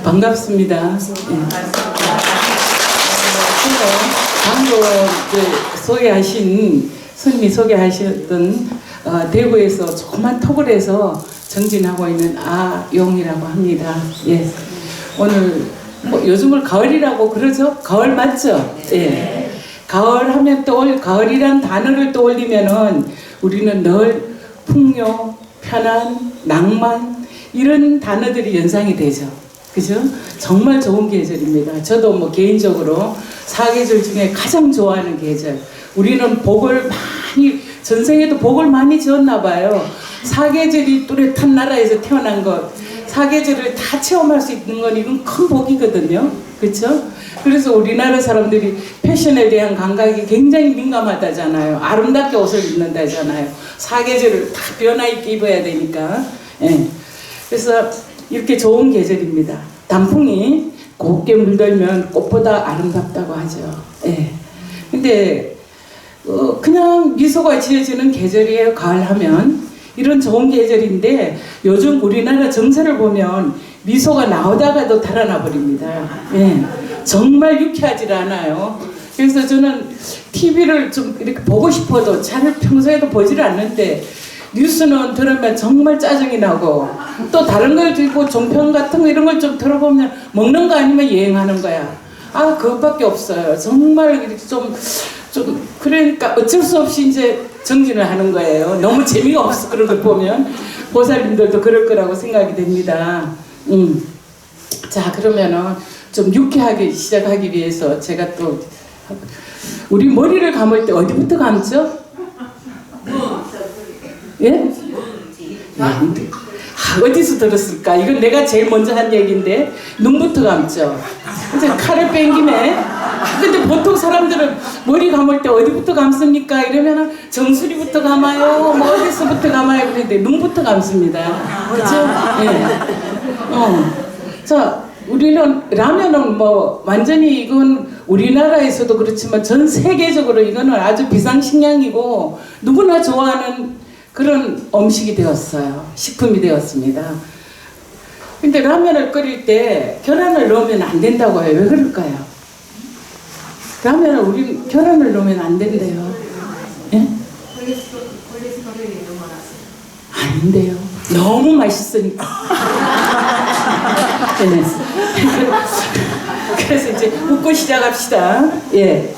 반갑습니다. 방금 소개하신 선생님이 소개하셨던 대구에서 조그만 톡을 해서 정진하고 있는 아용이라고 합니다. 예. 오늘 요즘을 가을이라고 그러죠? 가을 맞죠? 예. 가을 하면 가을이란 단어를 떠올리면은 우리는 늘 풍요, 편안, 낭만 이런 단어들이 연상이 되죠. 그죠? 정말 좋은 계절입니다. 저도 개인적으로 사계절 중에 가장 좋아하는 계절. 우리는 복을 많이, 전생에도 복을 많이 지었나 봐요. 사계절이 뚜렷한 나라에서 태어난 것, 사계절을 다 체험할 수 있는 건 이건 큰 복이거든요. 그렇죠? 그래서 우리나라 사람들이 패션에 대한 감각이 굉장히 민감하다잖아요. 아름답게 옷을 입는다잖아요. 사계절을 다 변화 있게 입어야 되니까. 예. 그래서 이렇게 좋은 계절입니다. 단풍이 곱게 물들면 꽃보다 아름답다고 하죠. 예. 근데 그냥 미소가 지어지는 계절이에요. 가을 하면. 이런 좋은 계절인데 요즘 우리나라 정세를 보면 미소가 나오다가도 달아나 버립니다. 예. 정말 유쾌하지 않아요. 그래서 저는 TV를 좀 이렇게 보고 싶어도 잘 평소에도 보질 않는데 뉴스는 들으면 정말 짜증이 나고 또 다른 걸 듣고 종편 같은 거 이런 걸 좀 들어보면 먹는 거 아니면 여행하는 거야. 그것밖에 없어요. 정말 좀 그러니까 어쩔 수 없이 이제 정진을 하는 거예요. 너무 재미가 없어 그런 걸 보면. 보살님들도 그럴 거라고 생각이 됩니다. 자, 그러면은 좀 유쾌하게 시작하기 위해서 제가 또 우리 머리를 감을 때 어디부터 감죠? 예? 어디서 들었을까? 이건 내가 제일 먼저 한 얘기인데 눈부터 감죠. 이제 칼을 뺀 김에 근데 보통 사람들은 머리 감을 때 어디부터 감습니까? 이러면은 정수리부터 감아요, 어디서부터 감아요. 그런데 눈부터 감습니다. 그렇죠? 예. 자, 우리는 라면은 완전히 이건 우리나라에서도 그렇지만 전 세계적으로 이거는 아주 비상식량이고 누구나 좋아하는 그런 음식이 되었어요. 식품이 되었습니다. 근데 라면을 끓일 때 계란을 넣으면 안 된다고 해요. 왜 그럴까요? 라면을 우리 계란을 넣으면 안 된대요. 예? 콜레스테롤이 너무 많아서. 아닌데요. 너무 맛있으니까. 그래서 이제 웃고 시작합시다. 예.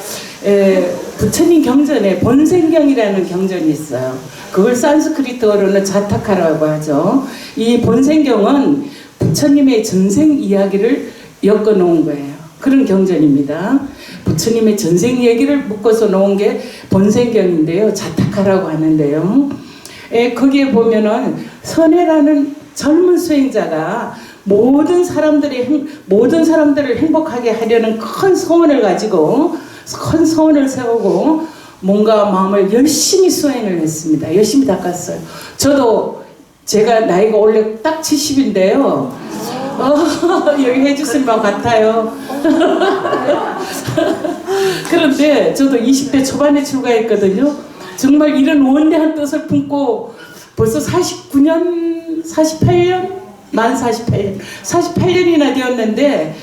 부처님 경전에 본생경이라는 경전이 있어요. 그걸 산스크리트어로는 자타카라고 하죠. 이 본생경은 부처님의 전생 이야기를 엮어 놓은 거예요. 그런 경전입니다. 부처님의 전생 얘기를 묶어서 놓은 게 본생경인데요. 자타카라고 하는데요. 거기에 보면은 선해라는 젊은 수행자가 모든 사람들을 행복하게 하려는 큰 소원을 가지고 큰 소원을 세우고 뭔가 마음을 열심히 수행을 했습니다. 열심히 닦았어요. 저도 제가 나이가 원래 딱 70인데요. 여기 해주실 것 같아요. 그런데 저도 20대 초반에 출가했거든요. 정말 이런 원대한 뜻을 품고 벌써 48년? 만 48년이나 되었는데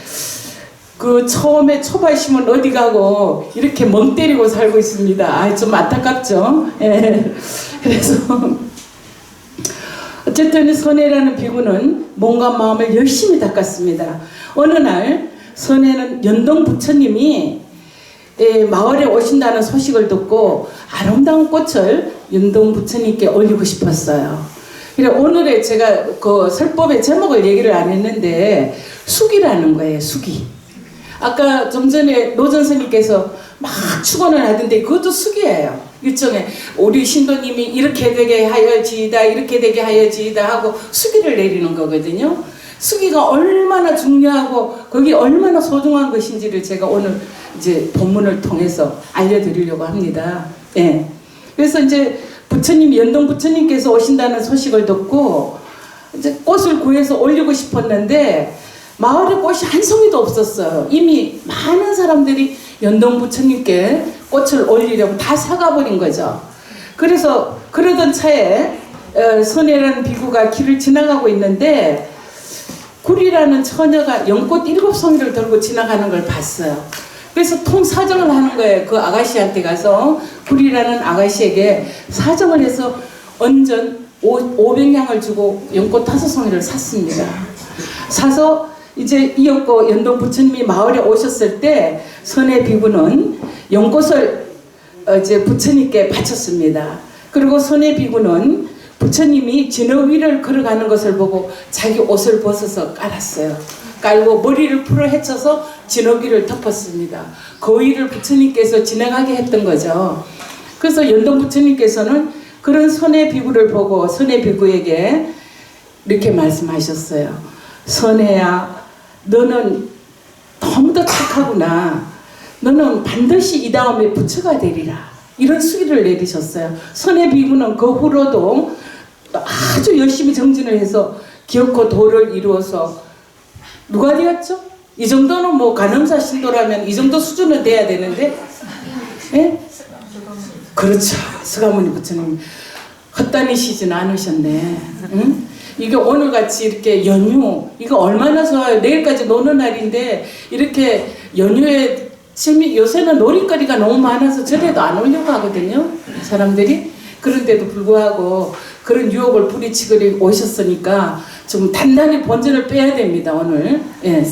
처음에 초발심은 어디 가고 이렇게 멍 때리고 살고 있습니다. 좀 안타깝죠? 예. 그래서 어쨌든 선혜라는 비구는 몸과 마음을 열심히 닦았습니다. 어느 날 선혜는 연동 부처님이 마을에 오신다는 소식을 듣고 아름다운 꽃을 연동 부처님께 올리고 싶었어요. 그래 오늘의 제가 그 설법의 제목을 얘기를 안 했는데 숙이라는 거예요. 숙이. 아까 좀 전에 노전 스님께서 막 축원을 하던데 그것도 숙이에요. 일종의 우리 신도님이 이렇게 되게 하여지이다 이렇게 되게 하여지이다 하고 숙이를 내리는 거거든요. 숙이가 얼마나 중요하고 거기 얼마나 소중한 것인지를 제가 오늘 이제 본문을 통해서 알려드리려고 합니다. 예. 그래서 이제 연동 부처님께서 오신다는 소식을 듣고 이제 꽃을 구해서 올리고 싶었는데 마을에 꽃이 한 송이도 없었어요. 이미 많은 사람들이 연동 부처님께 꽃을 올리려고 다 사가버린 거죠. 그래서 그러던 차에 선혜라는 비구가 길을 지나가고 있는데 구리라는 처녀가 연꽃 7송이를 들고 지나가는 걸 봤어요. 그래서 통사정을 하는 거예요. 그 아가씨한테 가서 구리라는 아가씨에게 사정을 해서 언전 500냥을 주고 연꽃 5송이를 샀습니다. 사서 이제 이었고 연동 부처님이 마을에 오셨을 때 선의 비구는 연꽃을 이제 부처님께 바쳤습니다. 그리고 선의 비구는 부처님이 진흙 위를 걸어가는 것을 보고 자기 옷을 벗어서 깔았어요. 깔고 머리를 풀어 헤쳐서 진흙 위를 덮었습니다. 그 위를 부처님께서 지나가게 했던 거죠. 그래서 연동 부처님께서는 그런 선의 비구를 보고 선의 비구에게 이렇게 말씀하셨어요. 선혜야, 너는 너무도 착하구나. 너는 반드시 이 다음에 부처가 되리라. 이런 수기를 내리셨어요. 선의 비구는 그 후로도 아주 열심히 정진을 해서 기어코 도를 이루어서 누가 되었죠? 이 정도는 뭐 간음사 신도라면 이 정도 수준은 돼야 되는데, 예? 그렇죠. 스가모니 부처님 헛다니시진 않으셨네. 응? 이게 오늘같이 이렇게 연휴, 이거 얼마나 좋아요. 내일까지 노는 날인데 이렇게 연휴에 요새는 놀이거리가 너무 많아서 절에도 안 오려고 하거든요, 사람들이. 그런데도 불구하고 그런 유혹을 뿌리치고 오셨으니까 좀 단단히 본전을 빼야 됩니다, 오늘. 예.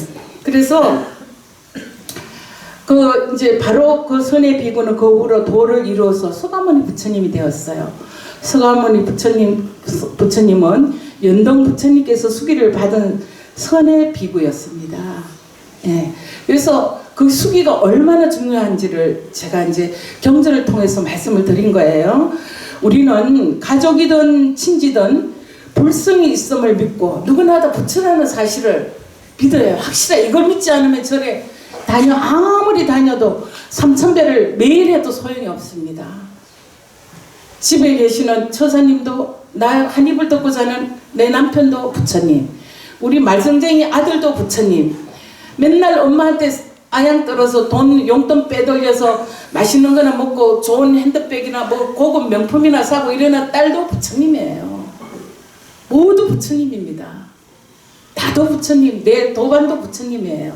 그래서 그 이제 바로 그 선의 비구는 그 후로 도를 이루어서 서가모니 부처님이 되었어요. 서가모니 부처님은 연동 부처님께서 수기를 받은 선의 비구였습니다. 예. 그래서 그 수기가 얼마나 중요한지를 제가 이제 경전을 통해서 말씀을 드린 거예요. 우리는 가족이든 친지든 불성이 있음을 믿고 누구나 다 부처라는 사실을 믿어요. 확실해. 이걸 믿지 않으면 절에 아무리 다녀도 3000배를 매일 해도 소용이 없습니다. 집에 계시는 처사님도 나 한 입을 덮고 자는 내 남편도 부처님, 우리 말썽쟁이 아들도 부처님, 맨날 엄마한테 아양 떨어서 돈 용돈 빼돌려서 맛있는 거나 먹고 좋은 핸드백이나 뭐 고급 명품이나 사고 이러는 딸도 부처님이에요. 모두 부처님입니다. 나도 부처님, 내 도반도 부처님이에요.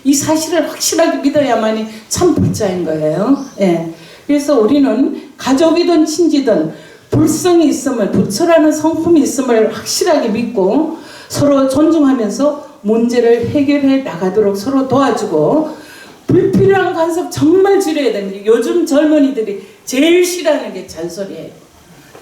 이 사실을 확실하게 믿어야만이 참 불자인 거예요. 예. 그래서 우리는 가족이든 친지든 불성이 있음을, 부처라는 성품이 있음을 확실하게 믿고 서로 존중하면서 문제를 해결해 나가도록 서로 도와주고, 불필요한 간섭 정말 줄여야 됩니다. 요즘 젊은이들이 제일 싫어하는 게 잔소리예요.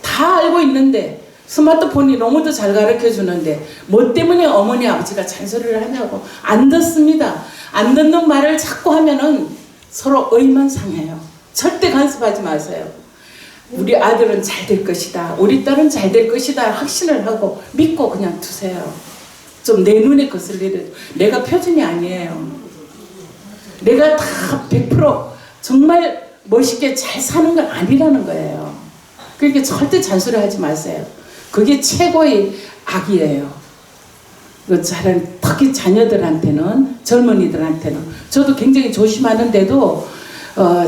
다 알고 있는데, 스마트폰이 너무도 잘 가르쳐 주는데 뭐 때문에 어머니 아버지가 잔소리를 하냐고. 안 듣습니다. 안 듣는 말을 자꾸 하면은 서로 의만 상해요. 절대 간섭하지 마세요. 우리 아들은 잘 될 것이다, 우리 딸은 잘 될 것이다 확신을 하고 믿고 그냥 두세요. 좀 내 눈에 거슬리는, 내가 표준이 아니에요. 내가 다 100% 정말 멋있게 잘 사는 건 아니라는 거예요. 그러니까 절대 잔소리 하지 마세요. 그게 최고의 악이에요. 특히 자녀들한테는, 젊은이들한테는. 저도 굉장히 조심하는데도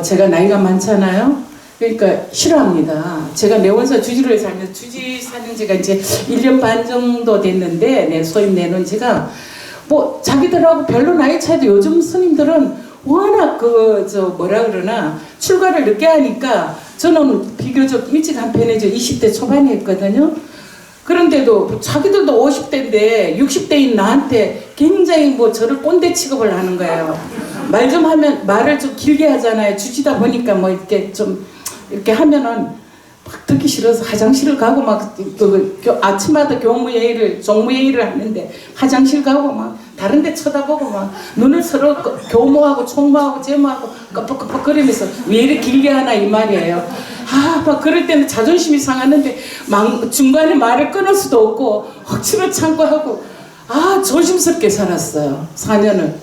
제가 나이가 많잖아요. 그러니까 싫어합니다. 제가 내원사 주지를 살면서, 주지 사는 지가 이제 1년 반 정도 됐는데, 내 소임 내놓은 지가 뭐 자기들하고 별로 나이 차이도, 요즘 스님들은 워낙 출가를 늦게 하니까 저는 비교적 일찍 한 편이죠. 20대 초반에 했거든요. 그런데도 자기들도 50대인데 60대인 나한테 굉장히 저를 꼰대 취급을 하는 거예요. 말 좀 하면 말을 좀 길게 하잖아요. 주지다 보니까 이렇게 좀 이렇게 하면은 막 듣기 싫어서 화장실을 가고 아침마다 종무회의를 하는데 화장실 가고 막 다른 데 쳐다보고 막 눈을 서로 교모하고 총무하고 제모하고 끄덕끄덕거리면서 왜 이렇게 길게 하나 이 말이에요. 막 그럴 때는 자존심이 상하는데 중간에 말을 끊을 수도 없고 억지로 참고 하고 조심스럽게 살았어요. 4년을.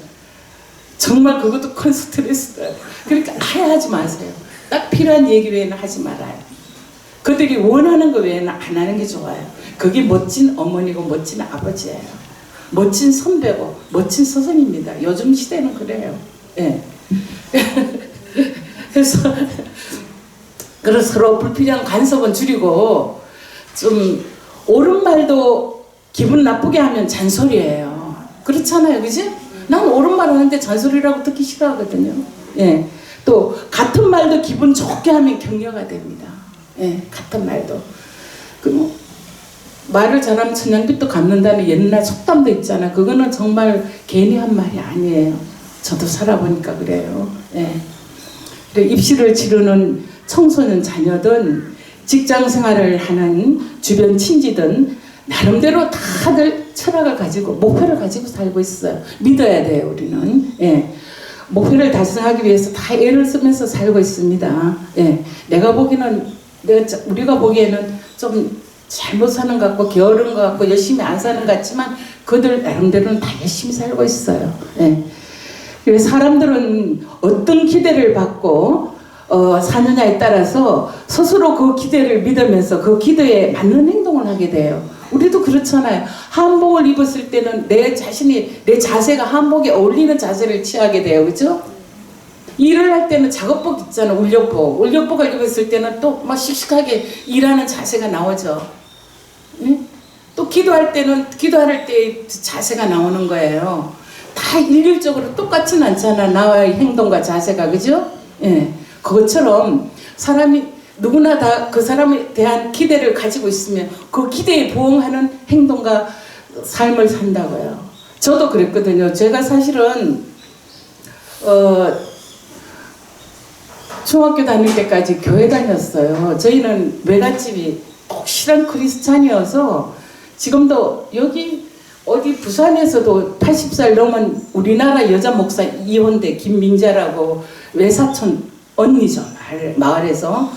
정말 그것도 큰 스트레스더라고요. 그러니까 아예 하지 마세요. 딱 필요한 얘기 외에는 하지 말아요. 그들이 원하는 거 외에는 안 하는 게 좋아요. 그게 멋진 어머니고 멋진 아버지예요. 멋진 선배고 멋진 스승입니다. 요즘 시대는 그래요. 예. 그래서 서로 불필요한 간섭은 줄이고, 좀 옳은 말도 기분 나쁘게 하면 잔소리예요. 그렇잖아요, 그지? 난 옳은 말 하는데 잔소리라고 듣기 싫어하거든요. 예. 또 같은 말도 기분 좋게 하면 격려가 됩니다. 예, 같은 말도. 그 말을 잘하면 천냥빚도 갚는다는 옛날 속담도 있잖아. 그거는 정말 괜히 한 말이 아니에요. 저도 살아보니까 그래요. 예. 그래, 입시를 치르는 청소년 자녀든 직장 생활을 하는 주변 친지든 나름대로 다들 철학을 가지고 목표를 가지고 살고 있어요. 믿어야 돼요, 우리는. 예. 목표를 달성하기 위해서 다 애를 쓰면서 살고 있습니다. 예. 우리가 보기에는 좀 잘못 사는 것 같고 게으른 것 같고 열심히 안 사는 것 같지만 그들 나름대로는 다 열심히 살고 있어요. 예. 그래서 사람들은 어떤 기대를 받고 사느냐에 따라서 스스로 그 기대를 믿으면서 그 기대에 맞는 행동을 하게 돼요. 우리도 그렇잖아요. 한복을 입었을 때는 내 자세가 한복에 어울리는 자세를 취하게 돼요. 그죠? 일을 할 때는 작업복 있잖아. 울력복을 입었을 때는 또 막 씩씩하게 일하는 자세가 나오죠. 응? 또 기도할 때 자세가 나오는 거예요. 다 일률적으로 똑같진 않잖아. 나와의 행동과 자세가. 그죠? 예. 그것처럼 사람이 누구나 다 그 사람에 대한 기대를 가지고 있으면 그 기대에 부응하는 행동과 삶을 산다고요. 저도 그랬거든요. 제가 사실은 중학교 다닐 때까지 교회 다녔어요. 저희는 외갓집이 독실한 크리스찬이어서 지금도 여기 어디 부산에서도 80살 넘은 우리나라 여자 목사 이혼대 김민자라고 외사촌 언니죠. 마을에서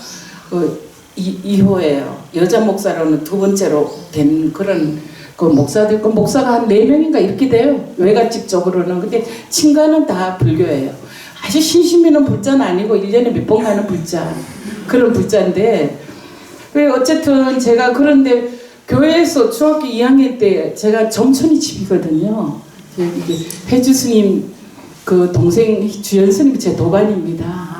그 2호예요. 여자 목사로는 두 번째로 된 그런 그 목사들, 그 목사가 한 4명인가 이렇게 돼요. 외갓집 쪽으로는. 근데 친가는 다 불교예요. 아주 신신미는 불자는 아니고 1년에 몇 번 가는 불자. 그런 불자인데. 어쨌든 제가 그런데 교회에서 중학교 2학년 때 제가 점촌이 집이거든요. 이게 해주 스님 그 동생 주연 스님이 제 도반입니다.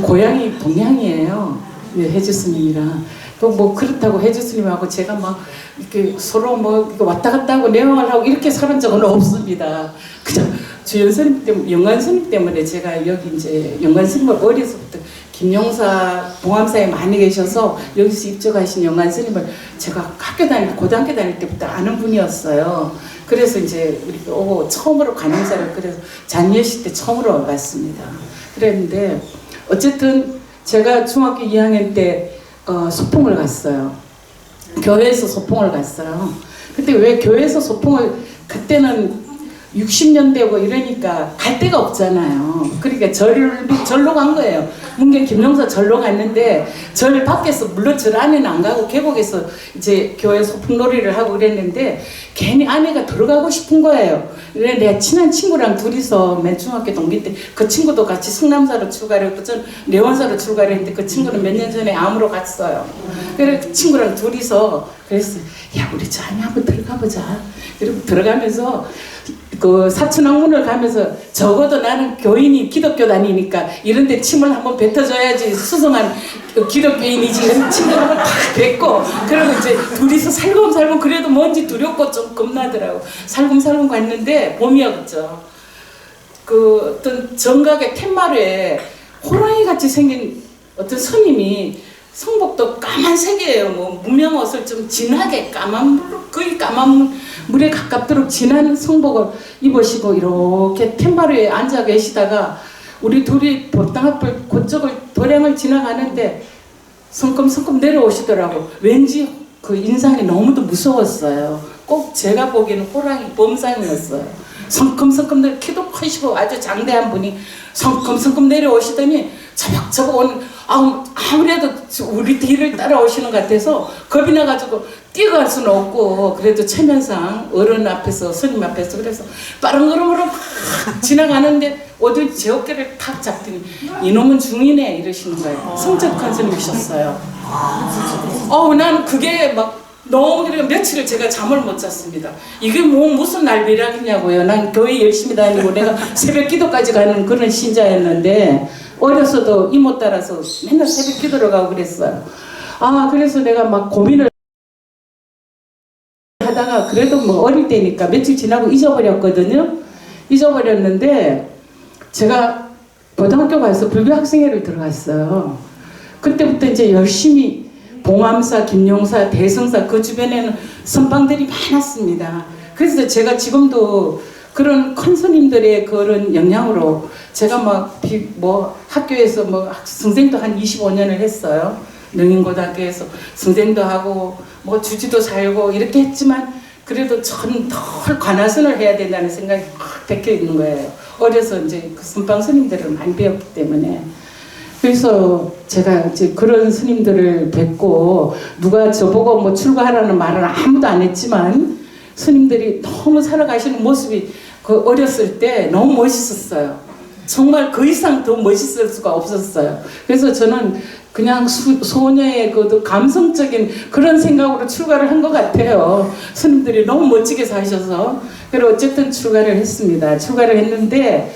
고향이 동양이에요. 해주 스님이랑. 또 뭐 그렇다고 해주 스님하고 제가 막 이렇게 서로 뭐 왔다 갔다 하고 내왕을 하고 이렇게 살은 적은 없습니다. 그냥 주연 스님 때문에, 영관 스님 때문에 제가 여기 이제 영관 스님을 어려서부터 김용사 봉암사에 많이 계셔서 여기서 입적하신 영관 스님을 제가 고등학교 다닐 때부터 아는 분이었어요. 그래서 이제 우리가 오고 처음으로 관음사를 그래서 잔여시 때 처음으로 와봤습니다. 그랬는데 어쨌든 제가 중학교 2학년 때 소풍을 갔어요. 교회에서 소풍을 갔어요. 근데 왜 교회에서 소풍을 그때는 60년대고 이러니까 갈 데가 없잖아요. 그러니까 절로 간 거예요. 문경 김용사 절로 갔는데 절 밖에서 물론 절 안에는 안 가고 계곡에서 이제 교회 소풍놀이를 하고 그랬는데 괜히 아내가 들어가고 싶은 거예요. 그래 내가 친한 친구랑 둘이서 맨 중학교 동기 때 그 친구도 같이 성남사로 출가를 했고 전 내원사로 출가를 했는데 그 친구는 몇 년 전에 암으로 갔어요. 그래 그 친구랑 둘이서 그랬어요. 야 우리 저 안에 한번 들어가 보자. 그리고 들어가면서 그 사천왕문을 가면서 적어도 나는 교인이 기독교 다니니까 이런데 침을 한번 뱉어줘야지 수성한 기독교인이지 이런 침을 한번 탁 뱉고 그리고 이제 둘이서 살금살금 그래도 뭔지 두렵고 좀 겁나더라고. 살금살금 갔는데 봄이었죠. 그 어떤 정각의 툇마루에 호랑이 같이 생긴 어떤 스님이 성복도 까만색이에요. 뭐 무명 옷을 좀 진하게 거의 까만 물에 가깝도록 진한 성복을 입으시고 이렇게 툇마루에 앉아 계시다가 우리 둘이 보탕앞을 그쪽을 도량을 지나가는데 성큼성큼 내려오시더라고. 왠지 그 인상이 너무도 무서웠어요. 꼭 제가 보기에는 호랑이 범상이었어요. 성큼성큼 키도 크시고 아주 장대한 분이 성큼성큼 내려오시더니 저벅저벅 오는 아무래도 우리 뒤를 따라오시는 것 같아서 겁이 나가지고 뛰어갈 수는 없고 그래도 체면상 어른 앞에서 스님 앞에서 그래서 빠른 걸음으로 막 지나가는데 어디 제 어깨를 탁 잡더니 이놈은 중이네 이러시는 거예요. 성적한 스님이셨어요. 나는 그게 막 너무 그래서 며칠을 제가 잠을 못 잤습니다. 이게 뭐 무슨 날벼락이냐고요. 난 교회 열심히 다니고 내가 새벽 기도까지 가는 그런 신자였는데 어려서도 이모 따라서 맨날 새벽 기도를 가고 그랬어요. 그래서 내가 막 고민을 하다가 그래도 뭐 어릴 때니까 며칠 지나고 잊어버렸거든요. 잊어버렸는데 제가 고등학교 가서 불교 학생회를 들어갔어요. 그때부터 이제 열심히 봉암사, 김용사, 대성사 그 주변에는 선방들이 많았습니다. 그래서 제가 지금도 그런 큰 스님들의 그런 영향으로 제가 뭐 학교에서 뭐 선생도 한 25년을 했어요. 능인고등학교에서 선생도 하고 뭐 주지도 살고 이렇게 했지만 그래도 전 덜 관화선을 해야 된다는 생각이 확 박혀 있는 거예요. 어려서 이제 그 선방 스님들을 많이 배웠기 때문에. 그래서 제가 이제 그런 스님들을 뵙고 누가 저보고 뭐 출가하라는 말은 아무도 안 했지만 스님들이 너무 살아가시는 모습이 그 어렸을 때 너무 멋있었어요. 정말 그 이상 더 멋있을 수가 없었어요. 그래서 저는 그냥 소녀의 그 감성적인 그런 생각으로 출가를 한 것 같아요. 스님들이 너무 멋지게 사셔서. 그리고 어쨌든 출가를 했습니다. 출가를 했는데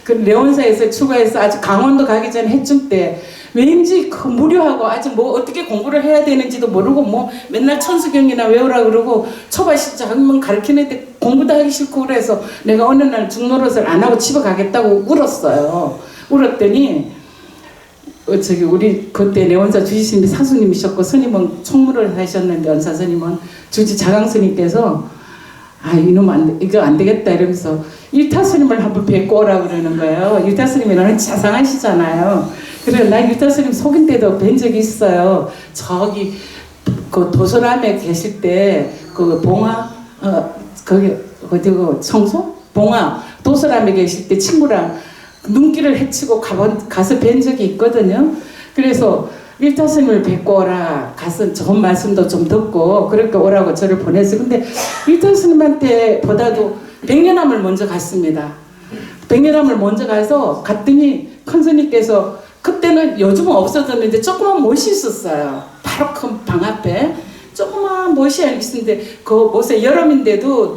그 레온사에서 출가해서 아주 강원도 가기 전에 해충 때 왠지 그 무료하고 아직 뭐 어떻게 공부를 해야 되는지도 모르고 뭐 맨날 천수경이나 외우라 그러고 초바 시작 하면 가르치는데 공부도 하기 싫고 그래서 내가 어느 날 중노릇을 안 하고 집에 가겠다고 울었어요. 울었더니 저기 우리 그때 레온사 주지스님이 사수님이셨고 스님은 총무를 하셨는데 연사 스님은 주지 자강 스님께서 아 이놈 이거 안 되겠다 이러면서 일타 스님을 한번 뵙고 오라 그러는 거예요. 일타 스님이 너는 자상하시잖아요. 그래 나 일타 스님 속인 때도 뵌 적이 있어요. 저기 그 도서람에 계실 때 그 봉화 거기 어디고 청소 봉화 도서람에 계실 때 친구랑 눈길을 헤치고 가서 뵌 적이 있거든요. 그래서 일타스님을 뵙고 오라 가서 좋은 말씀도 좀 듣고 그렇게 오라고 저를 보냈어요. 근데 일타스님한테 보다도 백년암을 먼저 갔습니다. 백년암을 먼저 가서 갔더니 큰 스님께서 그때는 요즘은 없어졌는데 조그만 못이 있었어요. 바로 큰 방 앞에 조그만 못이 있었는데 그 못에 여름인데도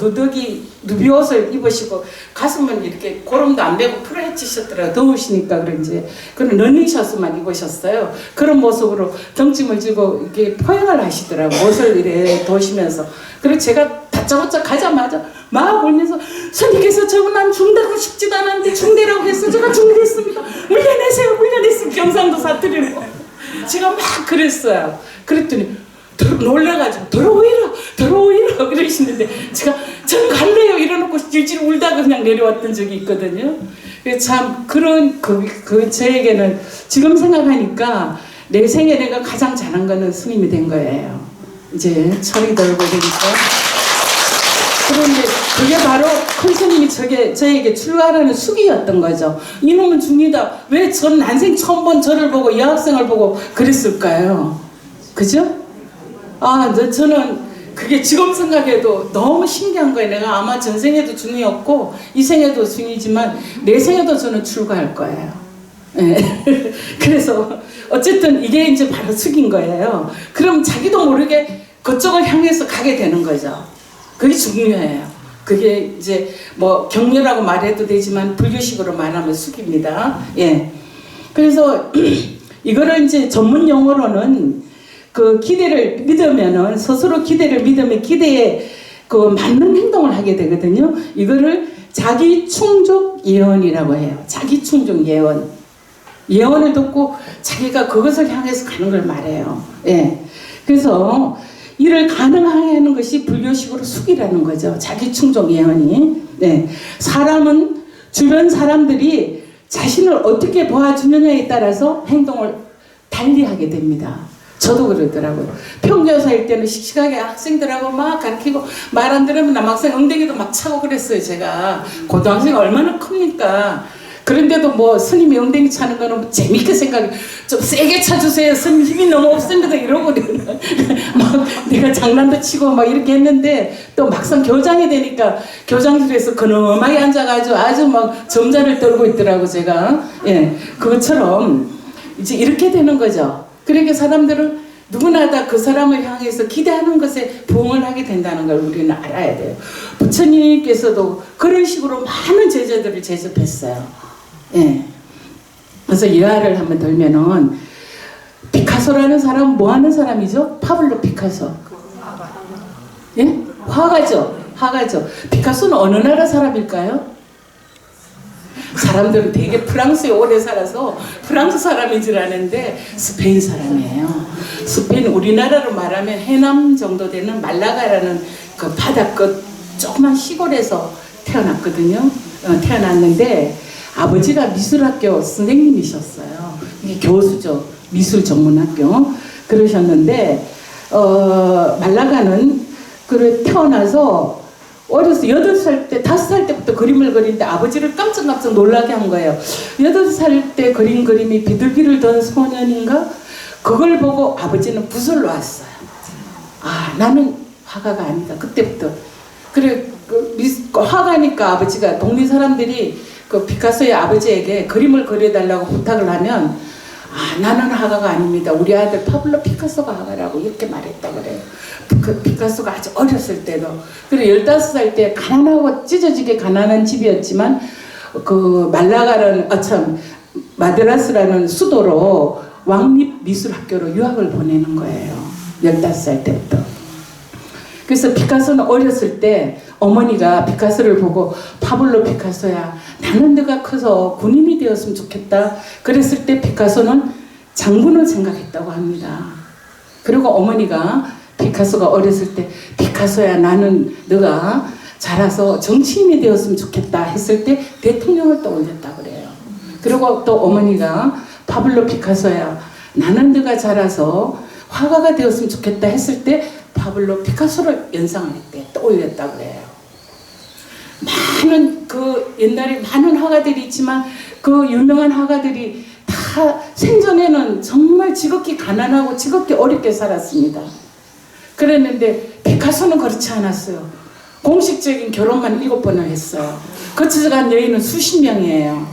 누비옷을 입으시고 가슴은 이렇게 고름도 안 베고 풀어헤치셨더라고요. 더우시니까 그런지. 그런 러닝셔츠만 입으셨어요. 그런 모습으로 덩침을 쥐고 이렇게 포행을 하시더라고요. 옷을 이래 도시면서. 그리고 제가 다짜고짜 가자마자 막 울면서 스님께서 저는 중대하고 싶지도 않았는데 중대라고 해서 제가 중대했습니다. 물려내세요. 물려내세요. 경상도 사투리로. 제가 막 그랬어요. 그랬더니 놀라가지고 들어오이라 그러시는데 제가 전 갈래요 이러놓고 질질 울다가 그냥 내려왔던 적이 있거든요. 참 그런 저에게는 지금 생각하니까 내 생에 내가 가장 잘한 거는 스님이 된 거예요. 이제 철이 들고 되니까. 그런데 그게 바로 큰 스님이 저에게 출가하라는 숙이었던 거죠. 이놈은 중이다. 왜 전 난생 처음 본 저를 보고 여학생을 보고 그랬을까요? 그죠? 저는 그게 지금 생각해도 너무 신기한 거예요. 내가 아마 전생에도 중이었고 이 생에도 중이지만 내 생에도 저는 출가할 거예요. 네. 그래서 어쨌든 이게 이제 바로 숙인 거예요. 그럼 자기도 모르게 그쪽을 향해서 가게 되는 거죠. 그게 중요해요. 그게 이제 뭐 격려라고 말해도 되지만 불교식으로 말하면 숙입니다. 예. 그래서 이거를 이제 전문 용어로는 그 기대를 믿으면은 스스로 기대를 믿으면 기대에 그 맞는 행동을 하게 되거든요. 이거를 자기 충족 예언이라고 해요. 자기 충족 예언. 예언을 듣고 자기가 그것을 향해서 가는 걸 말해요. 예. 그래서 이를 가능하게 하는 것이 불교식으로 숙이라는 거죠. 자기 충족 예언이. 네. 사람은 주변 사람들이 자신을 어떻게 봐주느냐에 따라서 행동을 달리하게 됩니다. 저도 그러더라고요. 평교사일 때는 씩씩하게 학생들하고 막 가르치고 말 안 들으면 남학생 엉덩이도 막 차고 그랬어요. 제가 고등학생이 얼마나 큽니까? 그런데도 뭐 스님이 엉덩이 차는 거는 재밌게 생각해. 좀 세게 차주세요. 스님 힘이 너무 없습니다. 이러고 막 내가 장난도 치고 막 이렇게 했는데 또 막상 교장이 되니까 교장실에서 근엄하게 앉아가지고 아주 막 점자를 떨고 있더라고 제가. 예, 그것처럼 이제 이렇게 되는 거죠. 그러니까 사람들은 누구나 다 그 사람을 향해서 기대하는 것에 부응을 하게 된다는 걸 우리는 알아야 돼요. 부처님께서도 그런 식으로 많은 제자들을 제접했어요. 예. 그래서 예화를 한번 들면은 피카소라는 사람은 뭐 하는 사람이죠? 파블로 피카소. 예? 화가죠. 화가죠. 피카소는 어느 나라 사람일까요? 사람들은 되게 프랑스에 오래 살아서 프랑스 사람인 줄 아는데 스페인 사람이에요. 스페인, 우리나라로 말하면 해남 정도 되는 말라가라는 그 바다 끝 조그만 시골에서 태어났거든요. 태어났는데 아버지가 미술학교 선생님이셨어요. 이게 교수죠. 미술 전문학교. 그러셨는데 말라가는 태어나서 어려서 8살 때, 5살 때부터 그림을 그리는데 아버지를 깜짝깜짝 놀라게 한 거예요. 8살 때 그린 그림이 비둘기를 던 소년인가? 그걸 보고 아버지는 붓을 놨어요. 아, 나는 화가가 아니다. 그때부터. 그래, 화가니까 아버지가 동네 사람들이 그 피카소의 아버지에게 그림을 그려달라고 부탁을 하면 아, 나는 화가가 아닙니다. 우리 아들 파블로 피카소가 화가라고 이렇게 말했다 그래요. 그 피카소가 아주 어렸을 때도. 그리고 15살 때 가난하고 찢어지게 가난한 집이었지만 그 말라가라는 마드라스라는 수도로 왕립미술학교로 유학을 보내는 거예요. 15살 때부터. 그래서 피카소는 어렸을 때 어머니가 피카소를 보고 파블로 피카소야, 나는 네가 커서 군인이 되었으면 좋겠다. 그랬을 때 피카소는 장군을 생각했다고 합니다. 그리고 어머니가 피카소가 어렸을 때 피카소야, 나는 네가 자라서 정치인이 되었으면 좋겠다 했을 때 대통령을 떠올렸다 그래요. 그리고 또 어머니가 파블로 피카소야, 나는 네가 자라서 화가가 되었으면 좋겠다 했을 때 파블로 피카소를 연상을 했대. 떠올렸다 그래요. 많은 그 옛날에 많은 화가들이 있지만 그 유명한 화가들이 다 생전에는 정말 지극히 가난하고 지극히 어렵게 살았습니다. 그랬는데 피카소는 그렇지 않았어요. 공식적인 결혼만 7번을 했어요. 거쳐간 여인은 수십 명이에요.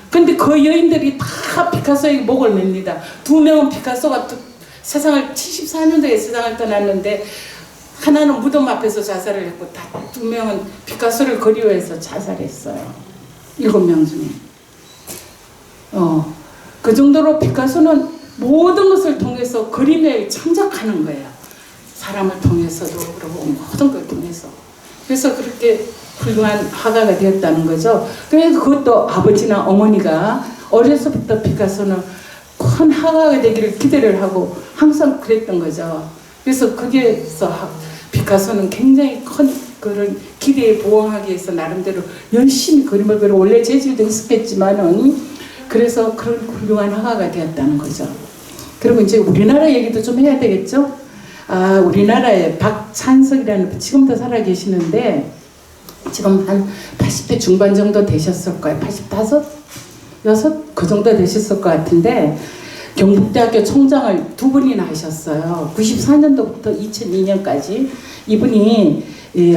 근데 그 여인들이 다 피카소에게 목을 맵니다. 2명은 피카소가 세상을 74년도에 세상을 떠났는데 하나는 무덤 앞에서 자살을 했고 다 2명은 피카소를 그리워해서 자살했어요. 7명 중에. 그 정도로 피카소는 모든 것을 통해서 그림에 참작하는 거예요. 사람을 통해서도 그러고 모든 걸 통해서. 그래서 그렇게 훌륭한 화가가 되었다는 거죠. 그래서 그것도 아버지나 어머니가 어려서부터 피카소는 큰 화가가 되기를 기대를 하고 항상 그랬던 거죠. 그래서 거기에서 피카소는 굉장히 큰 그런 기대에 부응하기 위해서 나름대로 열심히 그림을 그리고 원래 재질도 있었겠지만은 그래서 그런 훌륭한 화가가 되었다는 거죠. 그리고 이제 우리나라 얘기도 좀 해야 되겠죠. 아, 우리나라에 박찬석이라는 지금도 살아 계시는데 지금 한 80대 중반 정도 되셨을 거예요. 85? 6? 그 정도 되셨을 것 같은데 경북대학교 총장을 2분이나 하셨어요. 94년도부터 2002년까지. 이분이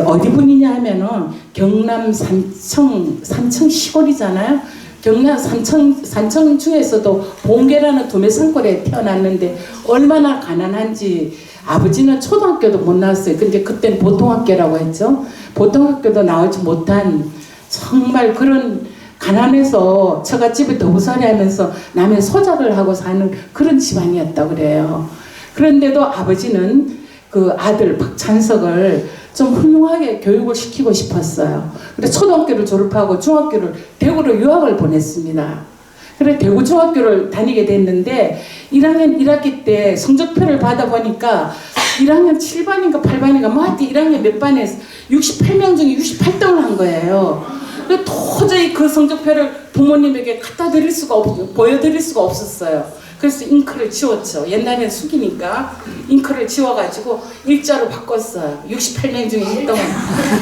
어디 분이냐 하면은 경남 삼청 시골이잖아요. 경남 산청 중에서도 봉계라는 도매산골에 태어났는데 얼마나 가난한지 아버지는 초등학교도 못 나왔어요. 근데 그때는 보통학교라고 했죠. 보통학교도 나오지 못한 정말 그런 가난해서 처갓집에 도부살이 하면서 남의 소작을 하고 사는 그런 집안이었다고 그래요. 그런데도 아버지는 그 아들 박찬석을 좀 훌륭하게 교육을 시키고 싶었어요. 그래서 초등학교를 졸업하고 중학교를 대구로 유학을 보냈습니다. 그래 대구 중학교를 다니게 됐는데 1학년 1학기 때 성적표를 받아보니까 1학년 7반인가 8반인가 뭐 하여튼 1학년 몇 반에서 68명 중에 68등을 한 거예요. 도저히 그 성적표를 부모님에게 갖다 드릴 수가 보여드릴 수가 없었어요. 그래서 잉크를 지웠죠. 옛날엔 숙이니까 잉크를 지워가지고 일자로 바꿨어요. 68명 중에 1등을.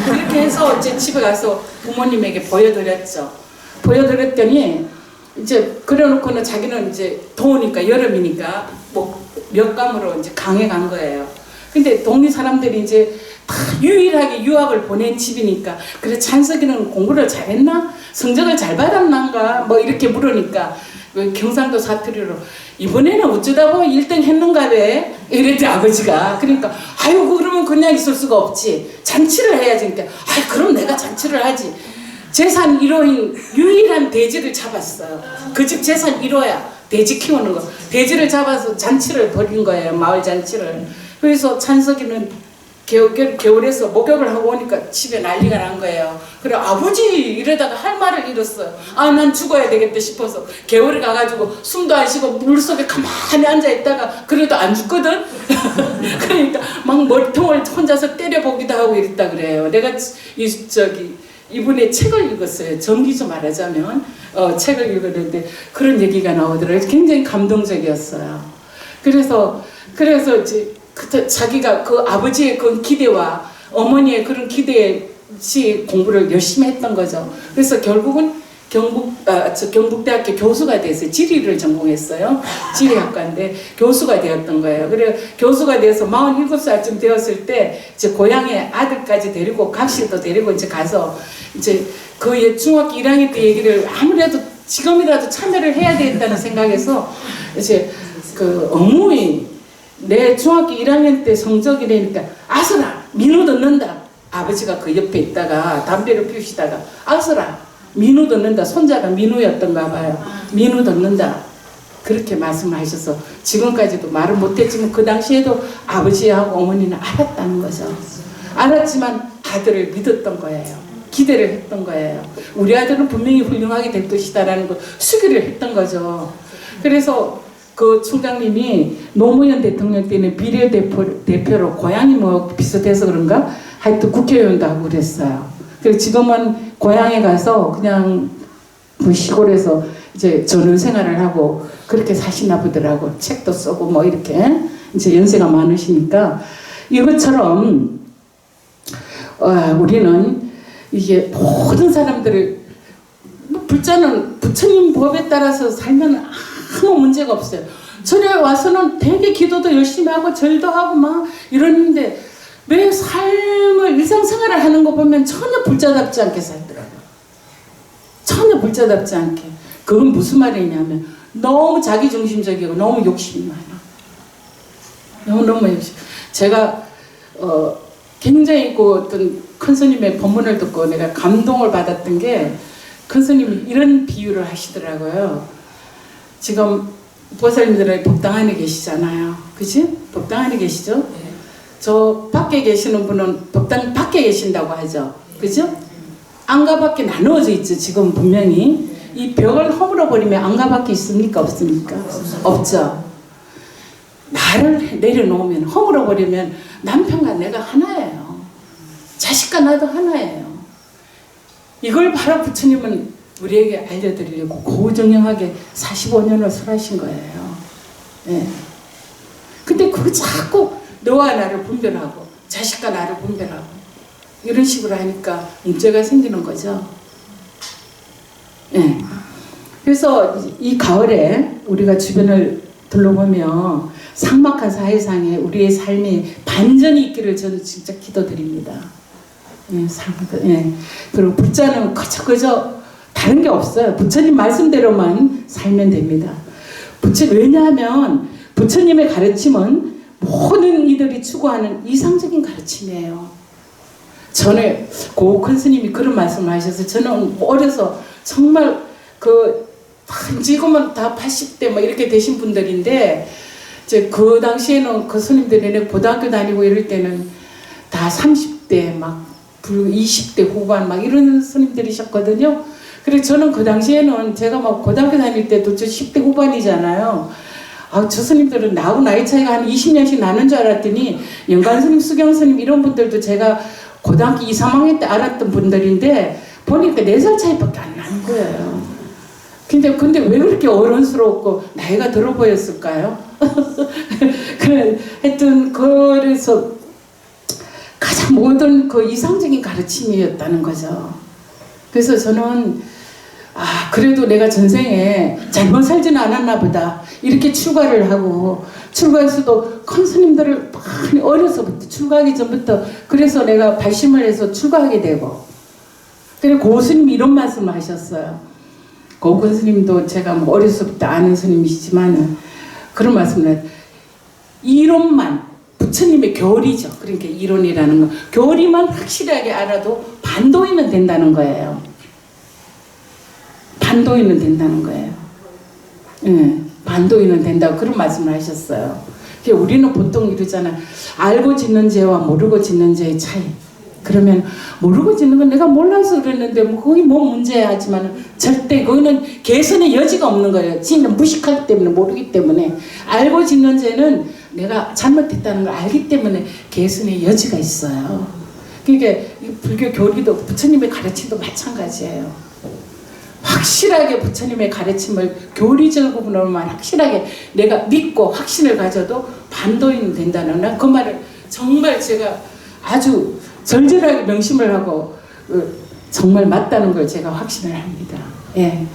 그렇게 해서 이제 집에 가서 부모님에게 보여드렸죠. 보여드렸더니 이제 그래놓고는 자기는 이제 더우니까 여름이니까 뭐 몇감으로 이제 강에 간 거예요. 근데 동네 사람들이 이제 다 유일하게 유학을 보낸 집이니까 그래 찬석이는 공부를 잘했나? 성적을 잘 받았는가? 뭐 이렇게 물으니까 경상도 사투리로 이번에는 어쩌다 보면 1등 했는가 왜? 이랬지 아버지가. 그러니까 아유 그러면 그냥 있을 수가 없지. 잔치를 해야지. 그러니까 아유 그럼 내가 잔치를 하지. 재산 1호인 유일한 돼지를 잡았어요. 그 집 재산 1호야. 돼지 키우는 거. 돼지를 잡아서 잔치를 벌인 거예요. 마을 잔치를. 그래서 찬석이는 겨울에서 목욕을 하고 오니까 집에 난리가 난 거예요. 그래 아버지 이러다가 할 말을 잃었어요. 아 난 죽어야 되겠다 싶어서 겨울에 가가지고 숨도 안 쉬고 물속에 가만히 앉아있다가 그래도 안 죽거든. 그러니까 막 머리통을 혼자서 때려보기도 하고 이랬다 그래요. 내가 이분의 책을 읽었어요. 정기죠 말하자면 책을 읽었는데 그런 얘기가 나오더라고요. 굉장히 감동적이었어요. 그래서 이제 자기가 그 아버지의 그 기대와 어머니의 그런 기대에 공부를 열심히 했던 거죠. 그래서 결국은 경북대학교 교수가 됐어요. 지리를 전공했어요. 지리학과인데 교수가 되었던 거예요. 그래 교수가 돼서 47살쯤 되었을 때 이제 고향에 아들까지 데리고 각시도 데리고 이제 가서 이제 그 중학교 1학년 때 얘기를 아무래도 지금이라도 참여를 해야 되겠다는 생각에서 이제 그 어머니 내 중학교 1학년 때 성적이라니까 아서라 민우 듣는다. 아버지가 그 옆에 있다가 담배를 피우시다가 아서라 민우 듣는다. 손자가 민우였던가 봐요. 민우 듣는다. 그렇게 말씀하셔서 지금까지도 말을 못했지만 그 당시에도 아버지하고 어머니는 알았다는 거죠. 알았지만 아들을 믿었던 거예요. 기대를 했던 거예요. 우리 아들은 분명히 훌륭하게 될 것이다라는 걸 수기를 했던 거죠. 그래서 그 총장님이 노무현 대통령 때는 비례대표로 고향이 뭐 비슷해서 그런가 하여튼 국회의원도 하고 그랬어요. 그리고 지금은 고향에 가서 그냥 그 시골에서 이제 전원 생활을 하고 그렇게 사시나 보더라고. 책도 쓰고 뭐 이렇게 이제 연세가 많으시니까 이것처럼 우리는 이게 모든 사람들을 불자는 부처님 법에 따라서 살면 아무 문제가 없어요. 전에 와서는 되게 기도도 열심히 하고 절도 하고 막 이러는데 매 삶을 일상생활을 하는 거 보면 전혀 불자답지 않게 살더라고요. 전혀 불자답지 않게. 그건 무슨 말이냐면 너무 자기중심적이고 너무 욕심이 많아. 너무 욕심. 제가 굉장히 그 어떤 큰 스님의 법문을 듣고 내가 감동을 받았던 게 큰 스님이 이런 비유를 하시더라고요. 지금 보살님들은 법당 안에 계시잖아요. 그치? 법당 안에 계시죠? 네. 저 밖에 계시는 분은 법당 밖에 계신다고 하죠. 그죠? 안과 밖에 나누어져 있죠. 지금 분명히. 이 벽을 허물어 버리면 안과 밖에 있습니까? 없습니까? 없죠. 나를 내려놓으면 허물어 버리면 남편과 내가 하나예요. 자식과 나도 하나예요. 이걸 바로 부처님은 우리에게 알려드리려고 고정형하게 45년을 설하신 거예요. 예. 근데 그거 자꾸 너와 나를 분별하고 자식과 나를 분별하고 이런 식으로 하니까 문제가 생기는 거죠. 예. 그래서 이 가을에 우리가 주변을 둘러보며 삭막한 사회상에 우리의 삶이 반전이 있기를 저는 진짜 기도드립니다. 예, 예. 그리고 불자는 그저 다른 게 없어요. 부처님 말씀대로만 살면 됩니다. 왜냐하면 부처님의 가르침은 모든 이들이 추구하는 이상적인 가르침이에요. 전에 고 큰 스님이 그런 말씀을 하셔서 저는 어려서 정말 지금은 다 80대 뭐 이렇게 되신 분들인데 이제 그 당시에는 그 스님들이 고등학교 다니고 이럴 때는 다 30대 막 20대 후반 막 이런 스님들이셨거든요. 그래서 저는 그 당시에는 제가 막 고등학교 다닐 때도 저 10대 후반이잖아요. 아, 저 스님들은 나하고 나이 차이가 한 20년씩 나는 줄 알았더니 영관 스님, 수경 스님 이런 분들도 제가 고등학교 2, 3학년 때 알았던 분들인데 보니까 4살 차이밖에 안 나는 거예요. 근데 왜 그렇게 어른스럽고 나이가 들어 보였을까요? 하여튼 그래서 가장 모든 그 이상적인 가르침이었다는 거죠. 그래서 저는 그래도 내가 전생에 잘못 살지는 않았나 보다 이렇게 출가를 하고 출가에서도 큰 스님들을 많이 어려서부터 출가하기 전부터 그래서 내가 발심을 해서 출가하게 되고 그리고 고 스님이 이런 말씀을 하셨어요. 고근 스님도 제가 뭐 어려서부터 아는 스님이시지만 그런 말씀을 해요. 이론만 부처님의 교리죠. 그러니까 이론이라는 거. 교리만 확실하게 알아도 반도이면 된다는 거예요. 반도이면 된다는 거예요. 예, 반도이면 된다고 그런 말씀을 하셨어요. 우리는 보통 이러잖아. 알고 짓는 죄와 모르고 짓는 죄의 차이. 그러면 모르고 짓는 건 내가 몰라서 그랬는데 뭐 그게 뭐 문제야 하지만 절대 그거는 개선의 여지가 없는 거예요. 지는 무식하기 때문에 모르기 때문에. 알고 짓는 죄는 내가 잘못했다는 걸 알기 때문에 개선의 여지가 있어요. 그러니까 불교 교리도 부처님의 가르침도 마찬가지예요. 확실하게 부처님의 가르침을 교리적 부분으로만 확실하게 내가 믿고 확신을 가져도 반도인 된다는 그 말을 정말 제가 아주 절절하게 명심을 하고 정말 맞다는 걸 제가 확신을 합니다. 예.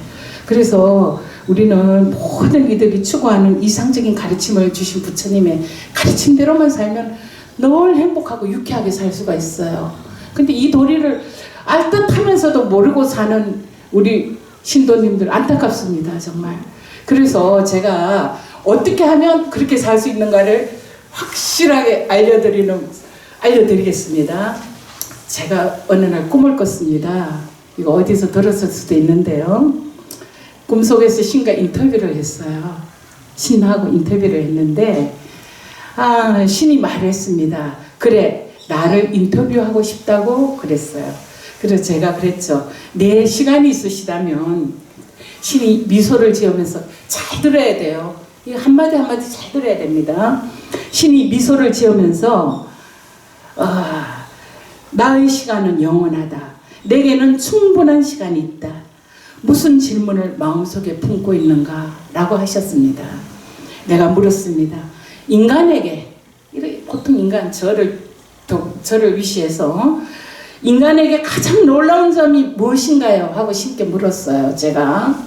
그래서 우리는 모든 이들이 추구하는 이상적인 가르침을 주신 부처님의 가르침대로만 살면 늘 행복하고 유쾌하게 살 수가 있어요. 근데 이 도리를 알 듯하면서도 모르고 사는 우리 신도님들 안타깝습니다. 정말. 그래서 제가 어떻게 하면 그렇게 살 수 있는가를 확실하게 알려드리겠습니다. 제가 어느 날 꿈을 꿨습니다. 이거 어디서 들었을 수도 있는데요. 꿈속에서 신과 인터뷰를 했어요. 신하고 인터뷰를 했는데 신이 말했습니다. 그래, 나를 인터뷰하고 싶다고 그랬어요. 그래서 제가 그랬죠. 내 시간이 있으시다면 신이 미소를 지으면서 잘 들어야 돼요. 이 한마디 한마디 잘 들어야 됩니다. 신이 미소를 지으면서 나의 시간은 영원하다. 내게는 충분한 시간이 있다. 무슨 질문을 마음속에 품고 있는가? 라고 하셨습니다. 내가 물었습니다. 인간에게, 보통 인간, 저를 위시해서 인간에게 가장 놀라운 점이 무엇인가요? 하고 신께 물었어요. 제가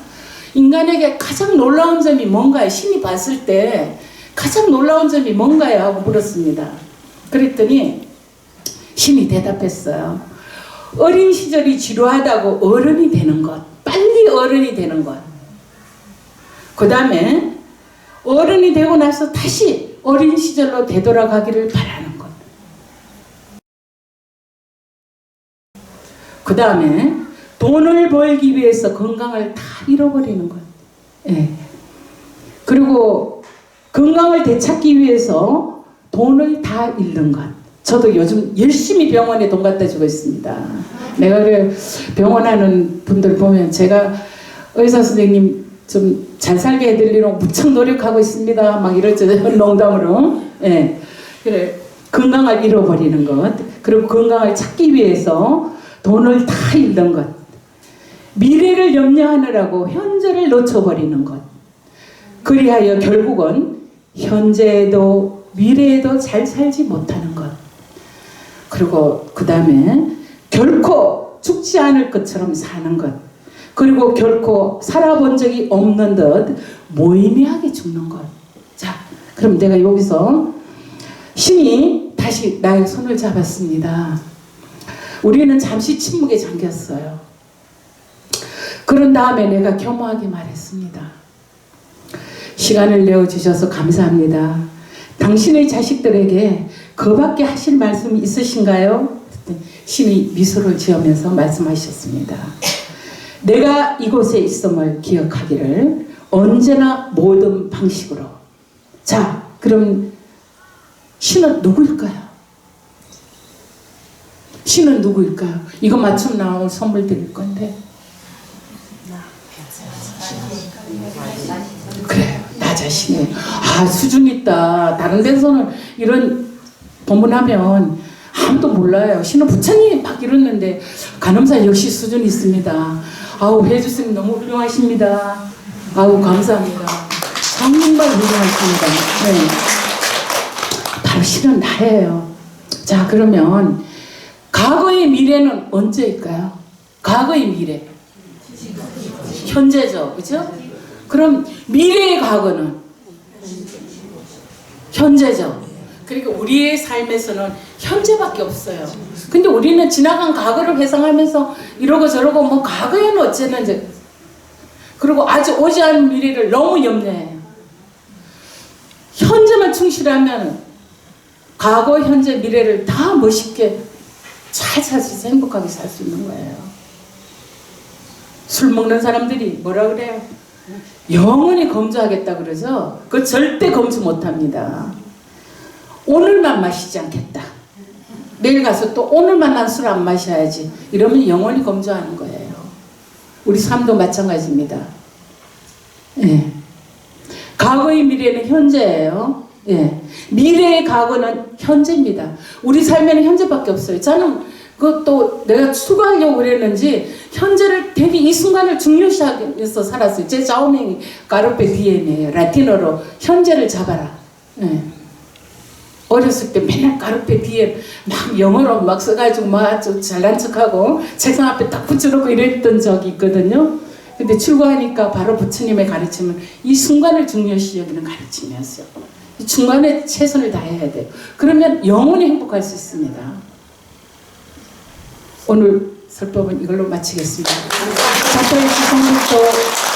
인간에게 가장 놀라운 점이 뭔가요? 신이 봤을 때 가장 놀라운 점이 뭔가요? 하고 물었습니다. 그랬더니 신이 대답했어요. 어린 시절이 지루하다고 어른이 되는 것, 빨리 어른이 되는 것. 그 다음에 어른이 되고 나서 다시 어린 시절로 되돌아가기를 바라는 것. 그 다음에 돈을 벌기 위해서 건강을 다 잃어버리는 것. 예. 그리고 건강을 되찾기 위해서 돈을 다 잃는 것. 저도 요즘 열심히 병원에 돈 갖다 주고 있습니다. 내가 그래 병원 하는 분들 보면 제가 의사 선생님 좀 잘 살게 해드리려고 무척 노력하고 있습니다. 막 이러죠. 농담으로. 예. 그래 건강을 잃어버리는 것. 그리고 건강을 찾기 위해서 돈을 다 잃는 것. 미래를 염려하느라고 현재를 놓쳐버리는 것. 그리하여 결국은 현재에도 미래에도 잘 살지 못하는 것. 그리고 그 다음에 결코 죽지 않을 것처럼 사는 것. 그리고 결코 살아본 적이 없는 듯 무의미하게 죽는 것. 자, 그럼 내가 여기서 신이 다시 나의 손을 잡았습니다. 우리는 잠시 침묵에 잠겼어요. 그런 다음에 내가 겸허하게 말했습니다. 시간을 내어주셔서 감사합니다. 당신의 자식들에게 그밖에 하실 말씀이 있으신가요? 신이 미소를 지으면서 말씀하셨습니다. 내가 이곳에 있음을 기억하기를 언제나 모든 방식으로. 자, 그럼 신은 누구일까요? 신은 누구일까요? 이거 맞춤 나오면 선물 드릴 건데. 그래, 나 자신이 수준 있다. 다른 데서는 이런 법문하면 아무도 몰라요. 신은 부처님 막 이러는데 간음사 역시 수준이 있습니다. 회주스님 너무 훌륭하십니다. 감사합니다. 정말 훌륭하십니다. 네. 바로 신은 나예요. 자, 그러면 과거의 미래는 언제일까요? 과거의 미래. 현재죠. 그죠? 그럼 미래의 과거는 현재죠. 그러니까 우리의 삶에서는 현재밖에 없어요. 근데 우리는 지나간 과거를 회상하면서 이러고 저러고 뭐 과거에는 어쨌는지 그리고 아직 오지 않은 미래를 너무 염려해요. 현재만 충실하면 과거, 현재, 미래를 다 멋있게 잘 살 수 있어. 행복하게 살 수 있는 거예요. 술 먹는 사람들이 뭐라 그래요? 영원히 검주하겠다 그러죠? 그거 절대 검주 못합니다. 오늘만 마시지 않겠다. 내일 가서 또 오늘만 난 술 안 마셔야지. 이러면 영원히 검조하는 거예요. 우리 삶도 마찬가지입니다. 예. 과거의 미래는 현재예요. 예. 미래의 과거는 현재입니다. 우리 삶에는 현재밖에 없어요. 저는 그것도 내가 추구하려고 그랬는지 현재를 되게 이 순간을 중요시하면서 살았어요. 제 좌우명이 까르페 디엠이에요. 라틴어로 현재를 잡아라. 예. 어렸을 때 맨날 까르페 디엠 막 영어로 막 써가지고 막 잘난 척하고 책상 앞에 딱 붙여놓고 이랬던 적이 있거든요. 근데 출가하니까 바로 부처님의 가르침은 이 순간을 중요시 여기는 가르침이었어요. 이 중간에 최선을 다해야 돼요. 그러면 영원히 행복할 수 있습니다. 오늘 설법은 이걸로 마치겠습니다. 작가의 지성력도